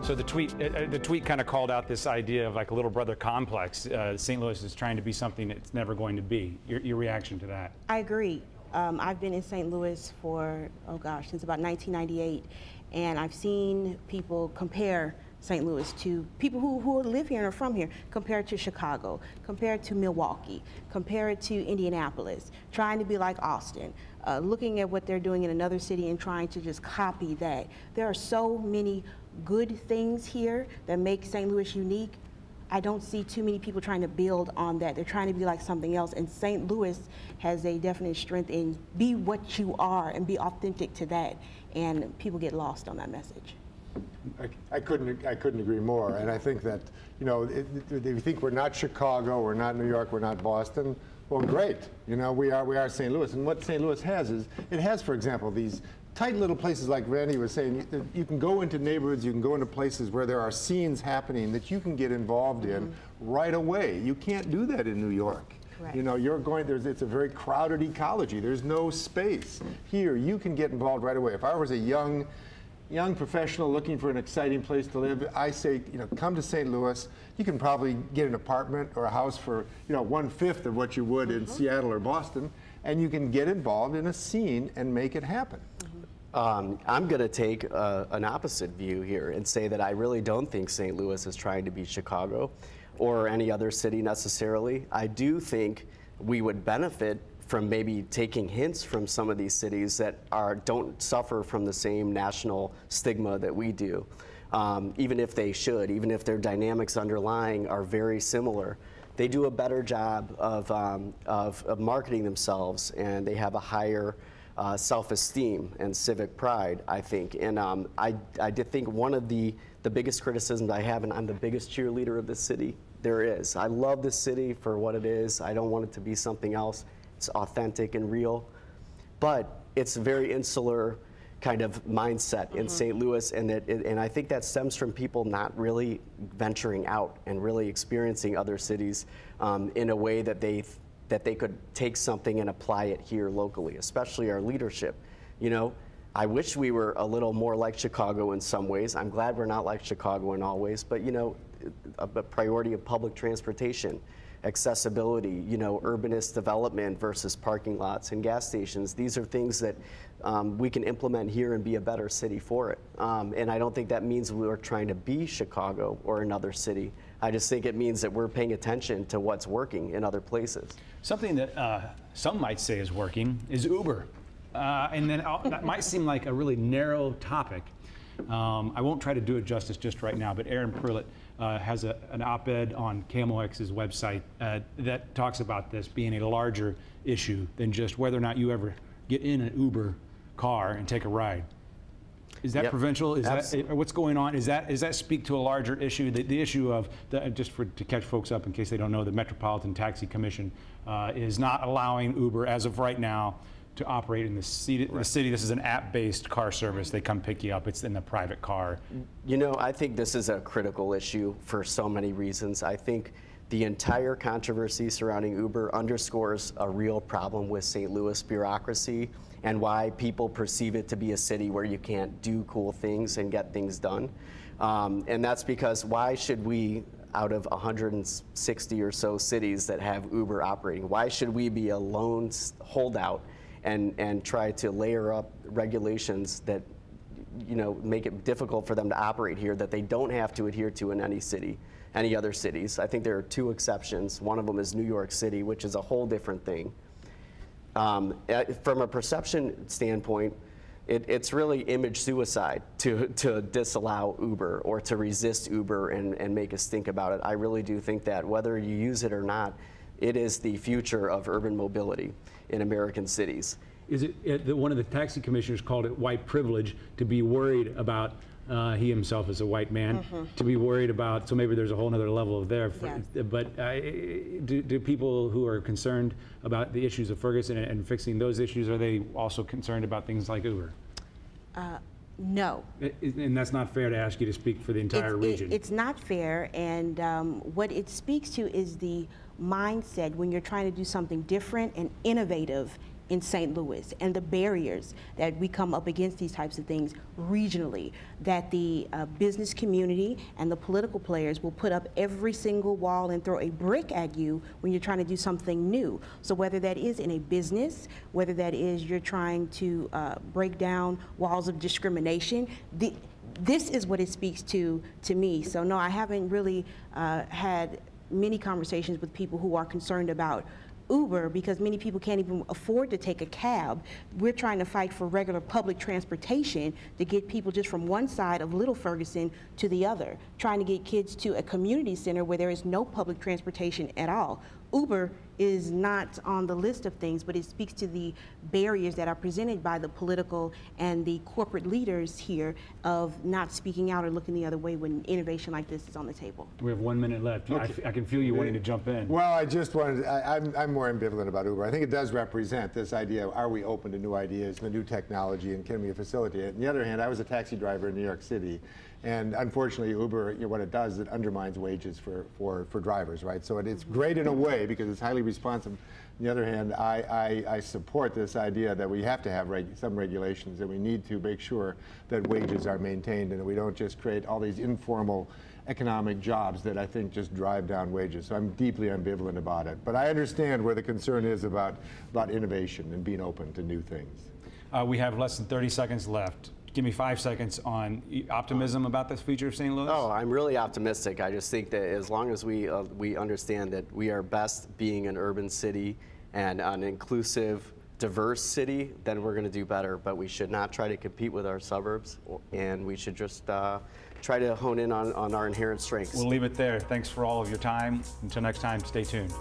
So the tweet kind of called out this idea of like a little brother complex. St. Louis is trying to be something it's never going to be. Your reaction to that? I agree. I've been in St. Louis for, oh gosh, since about 1998, and I've seen people compare St. Louis to people who live here and are from here, compared to Chicago, compared to Milwaukee, compared to Indianapolis, trying to be like Austin, looking at what they're doing in another city and trying to just copy that. There are so many good things here that make St. Louis unique. I don't see too many people trying to build on that. They're trying to be like something else, and St. Louis has a definite strength in be what you are and be authentic to that, and people get lost on that message. I couldn't agree more, and I think that, you know, if you think we're not Chicago, we're not New York, we're not Boston, well, great. You know, we are St. Louis, and what St. Louis has is, it has, for example, these tight little places like Randy was saying. You can go into neighborhoods, you can go into places where there are scenes happening that you can get involved in right away. You can't do that in New York. Correct. You know, it's a very crowded ecology. There's no space. Here, you can get involved right away. If I was a young professional looking for an exciting place to live, I say, you know, come to St. Louis. You can probably get an apartment or a house for, you know, 1/5 of what you would in Seattle or Boston, and you can get involved in a scene and make it happen. I'm going to take an opposite view here and say that I really don't think St. Louis is trying to be Chicago or any other city necessarily. I do think we would benefit from maybe taking hints from some of these cities that don't suffer from the same national stigma that we do, even if they should, even if their dynamics underlying are very similar. They do a better job of marketing themselves, and they have a higher self-esteem and civic pride, I think. And I did think one of the biggest criticisms I have, and I'm the biggest cheerleader of this city there is. I love this city for what it is. I don't want it to be something else. It's authentic and real, but it's a very insular kind of mindset in St. Louis, and I think that stems from people not really venturing out and really experiencing other cities in a way that they could take something and apply it here locally, especially our leadership. You know, I wish we were a little more like Chicago in some ways. I'm glad we're not like Chicago in all ways, but you know, a priority of public transportation, accessibility, you know, urbanist development versus parking lots and gas stations. These are things that we can implement here and be a better city for it. And I don't think that means we're trying to be Chicago or another city. I just think it means that we're paying attention to what's working in other places. Something that some might say is working is Uber. And then that might seem like a really narrow topic. I won't try to do it justice just right now, but Aaron Perlett has an op-ed on KMOX's website that talks about this being a larger issue than just whether or not you ever get in an Uber car and take a ride. Is that provincial? Is that what's going on? Is that speak to a larger issue? The issue of to catch folks up in case they don't know, the Metropolitan Taxi Commission is not allowing Uber as of right now to operate in the city. This is an app-based car service. They come pick you up. It's in the private car. You know, I think this is a critical issue for so many reasons. I think the entire controversy surrounding Uber underscores a real problem with St. Louis bureaucracy and why people perceive it to be a city where you can't do cool things and get things done. And that's because why should we, out of 160 or so cities that have Uber operating, why should we be a lone holdout and try to layer up regulations that, you know, make it difficult for them to operate here that they don't have to adhere to in any other cities. I think there are two exceptions. One of them is New York City, which is a whole different thing. From a perception standpoint, it's really image suicide to disallow Uber or to resist Uber and make us think about it. I really do think that whether you use it or not, it is the future of urban mobility in American cities. Is it that one of the taxi commissioners called it white privilege to be worried about, he himself is a white man, to be worried about, so maybe there's a whole other level of there. But do people who are concerned about the issues of Ferguson and fixing those issues, are they also concerned about things like Uber? No. And that's not fair to ask you to speak for the entire region. It's not fair, and what it speaks to is the mindset when you're trying to do something different and innovative in St. Louis and the barriers that we come up against these types of things regionally, that the business community and the political players will put up every single wall and throw a brick at you when you're trying to do something new. So whether that is in a business, whether that is you're trying to break down walls of discrimination, this is what it speaks to me. So no, I haven't really had many conversations with people who are concerned about Uber, because many people can't even afford to take a cab. We're trying to fight for regular public transportation to get people just from one side of Little Ferguson to the other, trying to get kids to a community center where there is no public transportation at all. Uber is not on the list of things, but it speaks to the barriers that are presented by the political and the corporate leaders here of not speaking out or looking the other way when innovation like this is on the table. We have 1 minute left. Okay. I can feel you wanting to jump in. Well, I just wanted, I'm more ambivalent about Uber. I think it does represent this idea of, are we open to new ideas, the new technology, and can we facilitate it? On the other hand, I was a taxi driver in New York City, and unfortunately Uber, what it does is it undermines wages for drivers, right? So it's great in a way because it's highly responsive. On the other hand, I support this idea that we have to have some regulations, and we need to make sure that wages are maintained and that we don't just create all these informal economic jobs that I think just drive down wages. So I'm deeply ambivalent about it. But I understand where the concern is about innovation and being open to new things. We have less than 30 seconds left. Give me 5 seconds on optimism about this future of St. Louis. Oh, I'm really optimistic. I just think that as long as we understand that we are best being an urban city and an inclusive, diverse city, then we're going to do better. But we should not try to compete with our suburbs, and we should just try to hone in on our inherent strengths. We'll leave it there. Thanks for all of your time. Until next time, stay tuned.